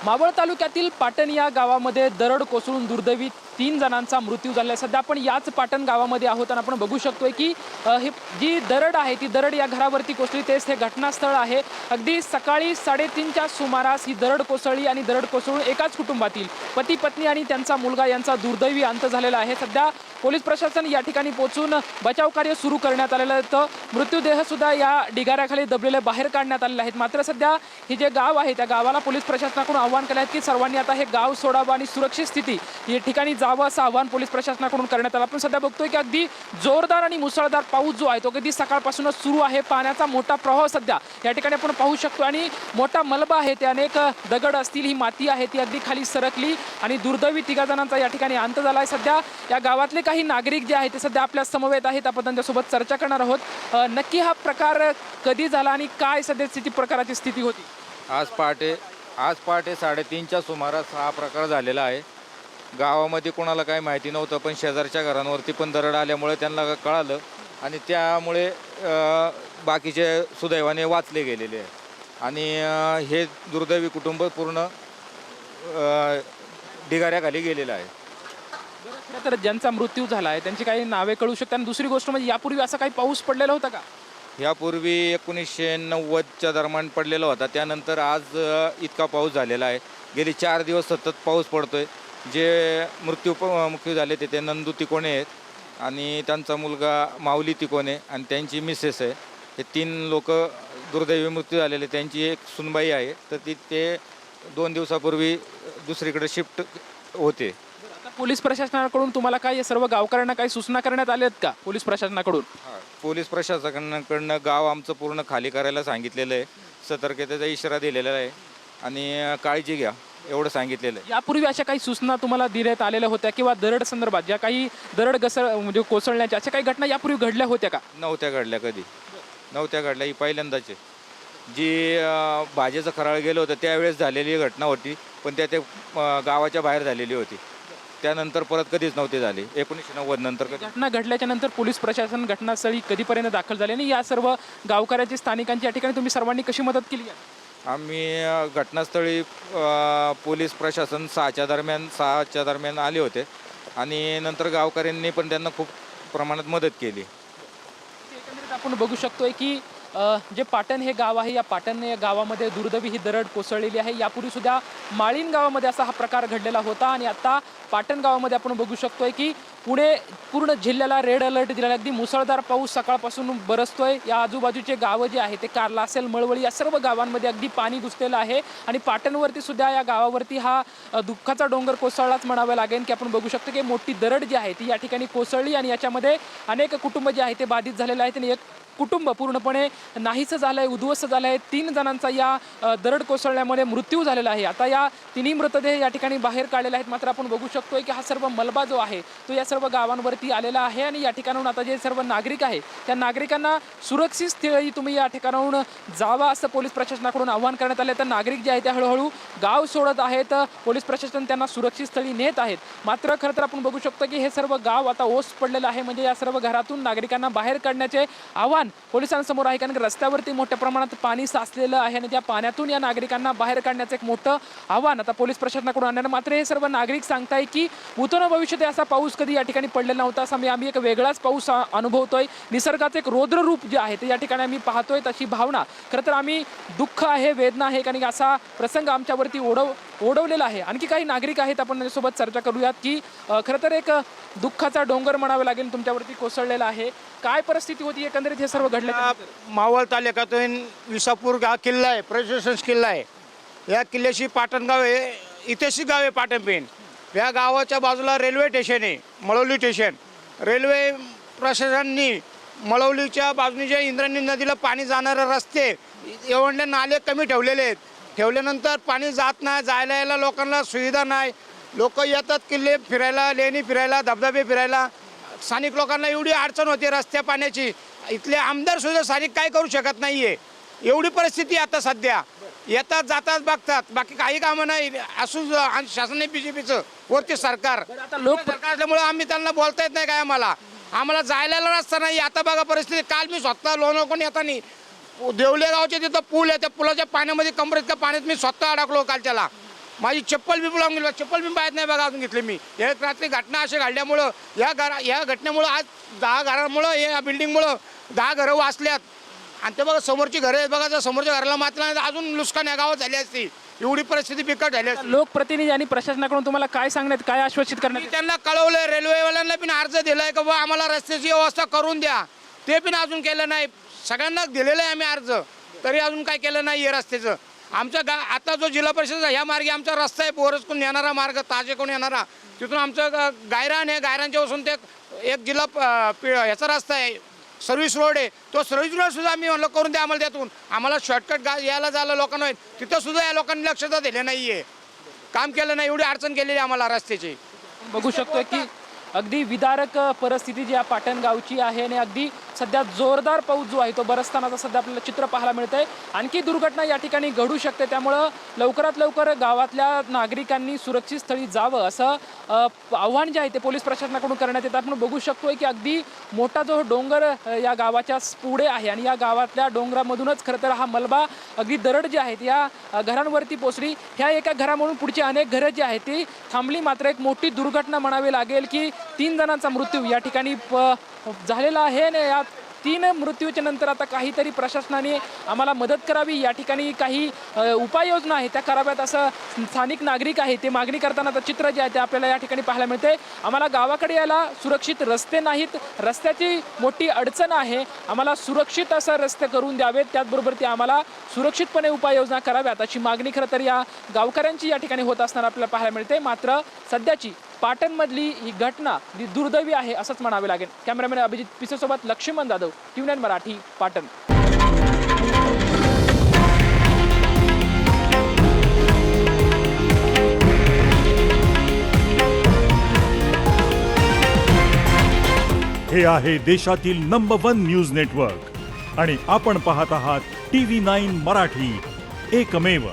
मावळ तालुक्यातील पाटण या गावामध्ये दरड कोसळून दुर्दैवी 3 जणांचा मृत्यू झाला आहे। सध्या आपण याच पाटण गावामध्ये आहोत आणि आपण बघू शकतोय की ही जी दरड आहे ती दरड या घरावरती कोसळली। तेच हे घटनास्थळ आहे। अगदी सकाळी 3:30च्या सुमारास ही दरड कोसळली आणि दरड कोसळून एकाच कुटुंबातील पती पत्नी आणि त्यांचा मुलगा यांचा दुर्दैवी अंत झालेला आहे। सध्या पोलीस प्रशासन या ठिकाणी पोहोचून बचाव कार्य सुरू करण्यात आलेलं आहे। तर मृत्यूदेह सुद्धा या ढिगाऱ्याखाली दबलेले बाहेर काढण्यात आलेले आहेत। मात्र सध्या हे जे गाव आहे त्या गावाला पोलीस प्रशासनाकडून आवाहन केलं आहे की सर्वांनी आता हे गाव सोडावं आणि सुरक्षित स्थिती या ठिकाणी जावं असं आवाहन पोलीस प्रशासनाकडून करण्यात आलं। आपण सध्या बघतोय की अगदी जोरदार आणि मुसळधार पाऊस जो आहे तो अगदी सकाळपासूनच सुरू आहे। पाण्याचा मोठा प्रवाह सध्या या ठिकाणी आपण पाहू शकतो आणि मोठा मलबा आहे ते अनेक दगड असतील ही माती आहे ती अगदी खाली सरकली आणि दुर्दैवी 3 जणांचा या ठिकाणी अंत झाला आहे। सध्या या गावातले काही नागरिक जे आहेत ते सध्या आपल्या समवेत आहेत। आपण त्यांच्यासोबत चर्चा करणार आहोत। नक्की हा प्रकार कधी झाला आणि काय सध्याची प्रकाराची स्थिती होती? आज पहाटे 3:30च्या सुमारास हा प्रकार झालेला आहे। गावामध्ये कोणाला काही माहिती नव्हतं, पण शेजारच्या घरांवरती पण दरड आल्यामुळे त्यांना कळालं आणि त्यामुळे बाकीचे सुदैवाने वाचले गेलेले आहे आणि हे दुर्दैवी कुटुंब पूर्ण ढिगाऱ्याखाली गेलेलं आहे। खरं तर ज्यांचा मृत्यू झाला आहे त्यांची काही नावे कळू शकतात आणि दुसरी गोष्ट म्हणजे यापूर्वी असा काही पाऊस पडलेला होता का? यापूर्वी 1990च्या दरम्यान पडलेला होता, त्यानंतर आज इतका पाऊस झालेला आहे। गेली 4 दिवस सतत पाऊस पडतोय। जे मृत्यू झाले ते नंदू तिकोणे आहेत आणि त्यांचा मुलगा माऊली तिकोणे आणि त्यांची मिसेस आहे। हे 3 लोक दुर्दैवी मृत्यू झालेले। त्यांची एक सुनबाई आहे, तर ते 2 दिवसापूर्वी दुसरीकडे शिफ्ट होते। पोलीस प्रशासनाकडून तुम्हाला काय सर्व गावकऱ्यांना काही सूचना करण्यात आल्या आहेत का पोलीस प्रशासनाकडून? पोलीस प्रशासनाकडनं गाव आमचं पूर्ण खाली करायला सांगितलेलं आहे, सतर्कतेचा इशारा दिलेला आहे आणि काळजी घ्या एवढं सांगितलेलं आहे। यापूर्वी अशा काही सूचना तुम्हाला देण्यात आलेल्या होत्या किंवा दरड संदर्भात ज्या काही दरड म्हणजे कोसळण्याच्या अशा काही घटना यापूर्वी घडल्या होत्या का? नव्हत्या घडल्या, कधी नव्हत्या घडल्या। ही पहिल्यांदाच आहे। जी भाजेचं खराळ गेलं होतं त्यावेळेस झालेली घटना होती, पण ते गावाच्या बाहेर झालेली होती। त्यानंतर परत कधीच नव्हते झाले 1990 नंतर। घटना घडल्याच्या नंतर पोलीस प्रशासन घटनास्थळी कधीपर्यंत दाखल झाले आणि या सर्व गावकऱ्याची स्थानिकांची या ठिकाणी तुम्ही सर्वांनी कशी मदत केली आहे? आम्ही घटनास्थळी पोलीस प्रशासन 6च्या दरम्यान आले होते आणि नंतर गावकऱ्यांनी पण त्यांना खूप प्रमाणात मदत केली। एकंदरीत आपण बघू शकतोय की जे पाटण हे गाव आहे या पाटण या गावामध्ये दुर्दैवी ही दरड कोसळलेली आहे। यापूर्वी सुद्धा माळीण गावामध्ये असा हा प्रकार घडलेला होता आणि आता पाटण गावामध्ये आपण बघू शकतोय की पुणे पूर्ण जिल्ह्याला रेड अलर्ट दिलेला। अगदी मुसळधार पाऊस सकाळपासून बरसतोय। या आजूबाजूचे गावं जे आहे ते कारला असेल, मळवळी या सर्व गावांमध्ये अगदी पाणी घुसलेलं आहे आणि पाटणवरती सुद्धा या गावावरती हा दुःखाचा डोंगर कोसळलाच म्हणावे लागेल की आपण बघू शकतो की मोठी दरड जी आहे ती या ठिकाणी कोसळली आणि याच्यामध्ये अनेक कुटुंब जे आहे ते बाधित झालेले आहेत आणि एक कुटुंब पूर्णपणे नाहीचं झालं आहे, उद्ध्वस्त झालं आहे। 3 जणांचा या दरड कोसळल्यामुळे मृत्यू झालेला आहे। आता या 3 मृतदेह या ठिकाणी बाहेर काढलेले आहेत। मात्र आपण बघू शकतोय की हा सर्व मलबा जो आहे तो या सर्व गावांवरती आलेला आहे आणि या ठिकाणाहून आता जे सर्व नागरिक आहे त्या नागरिकांना सुरक्षित स्थळी तुम्ही या ठिकाणाहून जावा असं पोलीस प्रशासनाकडून आवाहन करण्यात आले। तर नागरिक जे आहेत ते हळूहळू गाव सोडत आहेत। पोलीस प्रशासन त्यांना सुरक्षित स्थळी नेत आहेत। मात्र खरं तर आपण बघू शकतो की हे सर्व गाव आता ओस पडलेलं आहे, म्हणजे या सर्व घरातून नागरिकांना बाहेर काढण्याचे आव्हान पोलिसांसमोर आहे, कारण रस्त्यावरती मोठ्या प्रमाणात पाणी साचलेलं आहे आणि त्या पाण्यातून या नागरिकांना बाहेर काढण्याचं एक मोठं आव्हान आता पोलीस प्रशासनाकडून आणणार। मात्र हे सर्व नागरिक सांगताय की भूतन भविष्यात असा पाऊस कधी या ठिकाणी पडलेला नव्हता। असं आम्ही एक वेगळाच पाऊस अनुभवतोय। निसर्गाचं एक रौद्र रूप जे आहे ते या ठिकाणी आम्ही पाहतोय। तशी भावना खरं तर आम्ही दुःख आहे, वेदना आहे, कारण असा प्रसंग आमच्यावरती ओढवलेला आहे। आणखी काही नागरिक आहेत, आपण त्यांच्यासोबत चर्चा करूयात की खरं तर एक दुःखाचा डोंगर म्हणावे लागेल तुमच्यावरती कोसळलेला आहे। काय परिस्थिती होती एकंदरीत हे सर्व घडलं? मावळ तालुक्यातून विसापूर हा किल्ला आहे, प्रशासन किल्ला आहे। या किल्ल्याची पाटण गाव आहे, इथेशी गाव आहे पाटण पेन। या गावाच्या बाजूला रेल्वे स्टेशन आहे, मळवली स्टेशन। रेल्वे प्रशासनाने मळवलीच्या बाजूने जे इंद्रायणी नदीला पाणी जाणारे रस्ते एवढे नाले कमी ठेवलेले आहेत। ठेवल्यानंतर पाणी जात नाही, जायला यायला लोकांना सुविधा नाही। लोक येतात किल्ले फिरायला, लेणी फिरायला, धबधबे फिरायला। स्थानिक लोकांना एवढी अडचण होते रस्त्या पाण्याची, इथले आमदार सुद्धा स्थानिक काय करू शकत नाहीये। एवढी परिस्थिती आता सध्या येतात जातात बघतात, बाकी काही कामं नाही। असून शासन बीजेपीचं वरती सरकार असल्यामुळे आम्ही त्यांना बोलता येत नाही काय। आम्हाला जायला रस्ता नाही। आता बघा परिस्थिती, काल मी स्वतः लोणावळ्याहून येताना देवले गावच्या तिथं पूल आहे, त्या पुलाच्या पाण्यामध्ये कमरेच्या पाण्यात मी स्वतः अडकलो कालच्याला। माझी चप्पल बी लावून गेली, चप्पल बी पाहत नाही बघा अजून घेतली मी. एक रात्री घटना अशी घडल्यामुळं या घटनेमुळं आज 10 घरामुळं या बिल्डिंगमुळं 10 घरं वाचल्यात. आणि ते बघा समोरची घरं आहेत बघा, जर समोरच्या घराला मात्र नाही तर अजून नुकसान या गावात झाली असती. एवढी परिस्थिती बिकट झाली असती. लोकप्रतिनिधी आणि प्रशासनाकडून तुम्हाला काय सांगण्यात, काय आश्वासित करण्यात मी त्यांना कळवलंय, रेल्वेवाल्यांना पण अर्ज दिलाय का बा आम्हाला रस्त्याची व्यवस्था करून द्या. ते पण अजून केलं नाही. सगळ्यांना दिलेलं आहे आम्ही अर्ज, तरी अजून काय केलं नाही आहे रस्त्याचं. आमच्या आता जो जिल्हा परिषद ह्या मार्गे आमचा रस्ता आहे, बोरसकडून येणारा मार्ग, ताजेकडून येणारा, तिथून आमचं गायरान आहे, गायरानच्या पासून ते एक जिल्हा ह्याचा रस्ता आहे, सर्व्हिस रोड आहे. तो सर्व्हिस रोड सुद्धा आम्ही म्हणलं करून द्या आम्हाला. त्यातून आम्हाला शॉर्टकट यायला झालं लोकांना, तिथं सुद्धा या लोकांनी लक्षात दिले नाही आहे, काम केलं नाही. एवढी अडचण केलेली आम्हाला रस्त्याची. बघू शकतोय की अगदी विदारक परिस्थिती जी या पाटण गावची आहे आणि अगदी सध्या जोरदार पाऊस जो आहे तो बरसतानाचं सध्या आपल्याला चित्र पाहायला मिळतंय. आणखी दुर्घटना या ठिकाणी घडू शकते, त्यामुळं लवकरात लवकर गावातल्या नागरिकांनी सुरक्षित स्थळी जावं असं आव्हान जे आहे ते पोलीस प्रशासनाकडून करण्यात येतं. आपण बघू शकतोय की अगदी मोठा जो डोंगर या गावाच्या पुढे आहे आणि या गावातल्या डोंगरामधूनच खरं तर हा मलबा अगदी दरड जी आहेत या घरांवरती पोचली. ह्या एका घरामधून पुढची अनेक घरं जी आहेत ती थांबली. मात्र एक मोठी दुर्घटना म्हणावी लागेल की 3 जणांचा मृत्यू या ठिकाणी झालेला आहे आणि या 3 मृत्यूच्या नंतर आता काहीतरी प्रशासनाने आम्हाला मदत करावी, या ठिकाणी काही उपाययोजना आहेत त्या कराव्यात असं स्थानिक नागरिक आहे ते मागणी करतानाचं चित्र जे आहे ते आपल्याला या ठिकाणी पाहायला मिळते. आम्हाला गावाकडे यायला सुरक्षित रस्ते नाहीत, रस्त्याची मोठी अडचण आहे, आम्हाला सुरक्षित असं रस्ते करून द्यावेत, त्याचबरोबर ते आम्हाला सुरक्षितपणे उपाययोजना कराव्यात अशी मागणी खरं तर या गावकऱ्यांची या ठिकाणी होत असताना आपल्याला पाहायला मिळते. मात्र सध्याची पाटणमधली ही घटना दुर्दैवी आहे असंच म्हणावे लागेल. कॅमेरामॅन अभिजित पिसेसोबत लक्ष्मण जाधव, TV9 मराठी, पाटण. हे आहे देशातील नंबर 1 न्यूज नेटवर्क आणि आपण पाहत आहात TV9 मराठी, एकमेव.